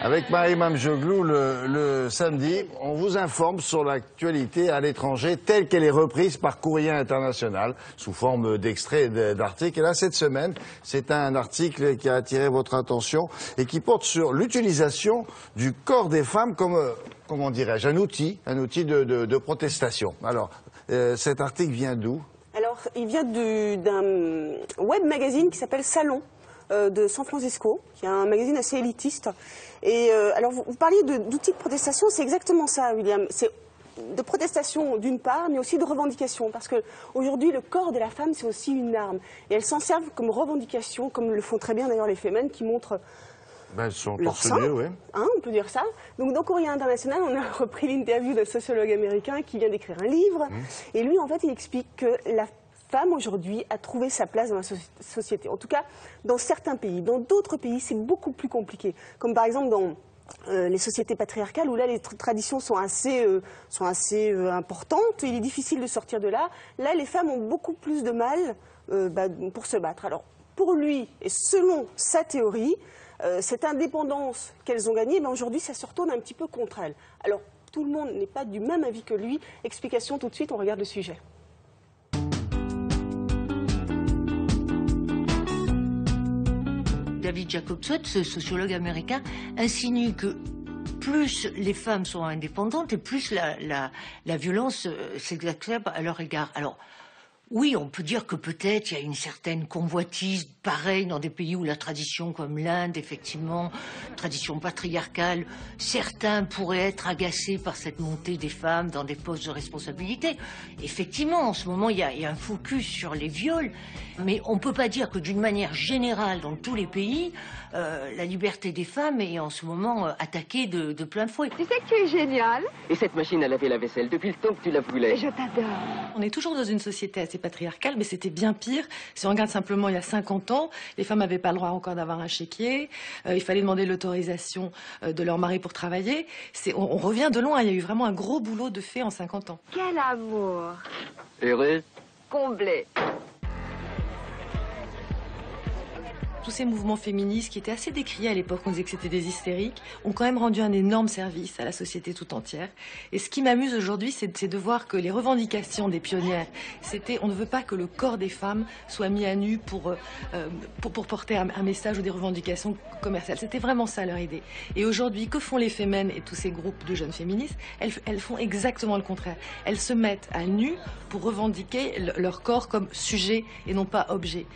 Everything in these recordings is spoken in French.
Avec Marie Mamjoglou, le samedi, on vous informe sur l'actualité à l'étranger telle qu'elle est reprise par Courrier International sous forme d'extraits d'articles. Et là, cette semaine, c'est un article qui a attiré votre attention et qui porte sur l'utilisation du corps des femmes comme, comment dirais-je, un outil de protestation. Alors, cet article vient d'où? Alors, il vient d'un web magazine qui s'appelle Salon de San Francisco, qui est un magazine assez élitiste. Et alors, vous parliez d'outils de protestation, c'est exactement ça, William. C'est de protestation d'une part, mais aussi de revendication. Parce qu'aujourd'hui, le corps de la femme, c'est aussi une arme. Et elles s'en servent comme revendication, comme le font très bien d'ailleurs les Femen, qui montrent elles sont leur torse sein, nu, oui. Hein, on peut dire ça. Donc dans Courrier International, on a repris l'interview d'un sociologue américain qui vient d'écrire un livre. Et lui, en fait, il explique que la femme, aujourd'hui, a trouvé sa place dans la société. En tout cas, dans certains pays. Dans d'autres pays, c'est beaucoup plus compliqué. Comme par exemple dans les sociétés patriarcales, où là, les traditions sont assez importantes. Il est difficile de sortir de là. Là, les femmes ont beaucoup plus de mal pour se battre. Alors, pour lui, et selon sa théorie, cette indépendance qu'elles ont gagnée, aujourd'hui, ça se retourne un petit peu contre elles. Alors, tout le monde n'est pas du même avis que lui. Explication tout de suite, on regarde le sujet. David Jacobson, ce sociologue américain, insinue que plus les femmes sont indépendantes et plus la violence s'exacerbe à leur égard. Alors, oui, on peut dire que peut-être il y a une certaine convoitise, pareil dans des pays où la tradition, comme l'Inde, effectivement, tradition patriarcale, certains pourraient être agacés par cette montée des femmes dans des postes de responsabilité. Effectivement, en ce moment, il y a un focus sur les viols, mais on ne peut pas dire que d'une manière générale, dans tous les pays, la liberté des femmes est en ce moment attaquée de plein fouet. Tu sais que tu es génial. Et cette machine à laver la vaisselle, depuis le temps que tu la voulais. Je t'adore. On est toujours dans une société assez patriarcale, mais c'était bien pire. Si on regarde simplement il y a 50 ans, les femmes n'avaient pas le droit encore d'avoir un chéquier, il fallait demander l'autorisation de leur mari pour travailler. On revient de loin, il y a eu vraiment un gros boulot de fait en 50 ans. Quel amour. Heureuse? Comblé. Tous ces mouvements féministes qui étaient assez décriés à l'époque, on disait que c'était des hystériques, ont quand même rendu un énorme service à la société tout entière. Et ce qui m'amuse aujourd'hui, c'est de voir que les revendications des pionnières, c'était on ne veut pas que le corps des femmes soit mis à nu pour porter un message ou des revendications commerciales. C'était vraiment ça leur idée. Et aujourd'hui, que font les Femen et tous ces groupes de jeunes féministes? Elles font exactement le contraire. Elles se mettent à nu pour revendiquer leur corps comme sujet et non pas objet.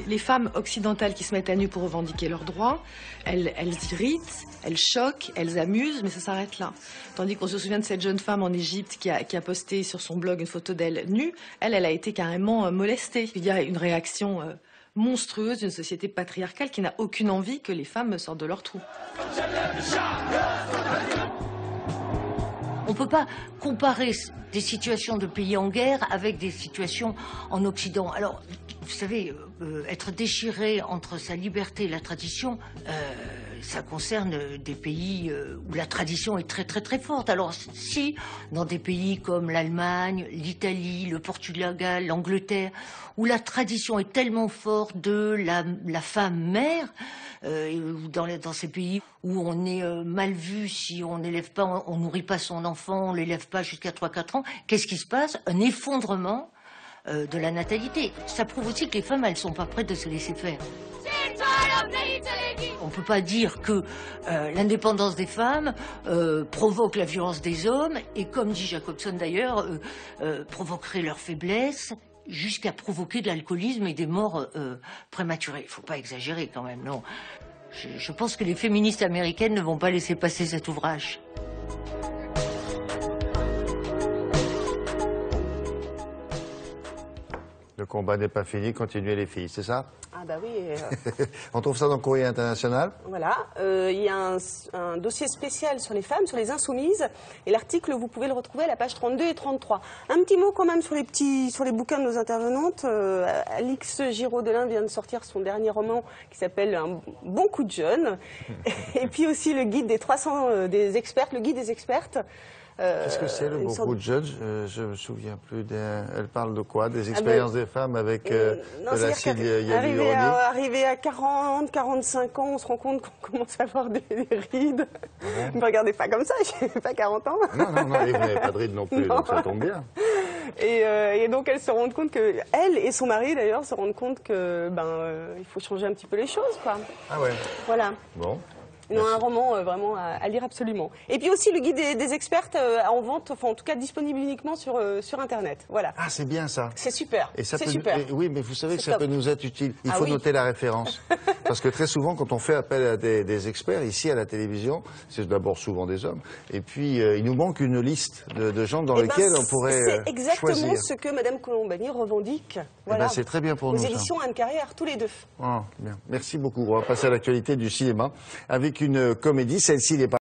Les femmes occidentales qui se mettent à nu pour revendiquer leurs droits, elles irritent, elles choquent, elles amusent, mais ça s'arrête là. Tandis qu'on se souvient de cette jeune femme en Égypte qui a posté sur son blog une photo d'elle nue, elle a été carrément molestée. Il y a une réaction monstrueuse d'une société patriarcale qui n'a aucune envie que les femmes sortent de leur trou. On ne peut pas comparer des situations de pays en guerre avec des situations en Occident. Alors, vous savez, être déchiré entre sa liberté et la tradition, ça concerne des pays où la tradition est très très très forte. Alors si, dans des pays comme l'Allemagne, l'Italie, le Portugal, l'Angleterre, où la tradition est tellement forte de la femme mère, dans ces pays où on est mal vu si on n'élève pas, on nourrit pas son enfant, on l'élève pas jusqu'à 3-4 ans, qu'est-ce qui se passe? Un effondrement de la natalité. Ça prouve aussi que les femmes, elles sont pas prêtes de se laisser faire. On peut pas dire que l'indépendance des femmes provoque la violence des hommes et, comme dit Jacobson d'ailleurs, provoquerait leur faiblesse jusqu'à provoquer de l'alcoolisme et des morts prématurées. Il faut pas exagérer quand même, non. Je pense que les féministes américaines ne vont pas laisser passer cet ouvrage. Le combat n'est pas fini, continuez les filles, c'est ça? Ah bah oui. On trouve ça dans Courrier International? Voilà, il y a un dossier spécial sur les femmes, sur les insoumises, et l'article, vous pouvez le retrouver à la page 32 et 33. Un petit mot quand même sur les bouquins de nos intervenantes. Alix Giraud-Delin vient de sortir son dernier roman qui s'appelle Un bon coup de jeune, et puis aussi le guide des 300 des expertes, le guide des expertes. Qu'est-ce que c'est le beaucoup de jeunes? Je me souviens plus. Elle parle de quoi? Des expériences des femmes avec de l'acide hyaluronique? arrivé à 40, 45 ans, on se rend compte qu'on commence à avoir des rides. Ne me regardez pas comme ça, j'ai pas 40 ans. Non, et vous n'avez pas de rides non plus, donc ça tombe bien. Et donc elles se rendent compte que, elle et son mari d'ailleurs, se rendent compte que il faut changer un petit peu les choses, quoi. Ah ouais. Voilà. Bon. Non, un roman vraiment à lire absolument. Et puis aussi le guide des expertes en vente, enfin en tout cas disponible uniquement sur Internet. Voilà. Ah, c'est bien ça. C'est super. Et ça c'est peut, super. oui, mais vous savez que C'est ça top. peut nous être utile. Il Ah faut oui. noter la référence. Parce que très souvent, quand on fait appel à des experts, ici à la télévision, c'est d'abord souvent des hommes, et puis il nous manque une liste de gens dans Eh ben, lesquels on pourrait c'est exactement choisir. ce que Madame Colombani revendique. ben, c'est très bien pour aux nous, ça. éditions Anne Carrière, tous les deux. Ah, bien. Merci beaucoup. On va passer à l'actualité du cinéma avec une comédie. Celle-ci n'est pas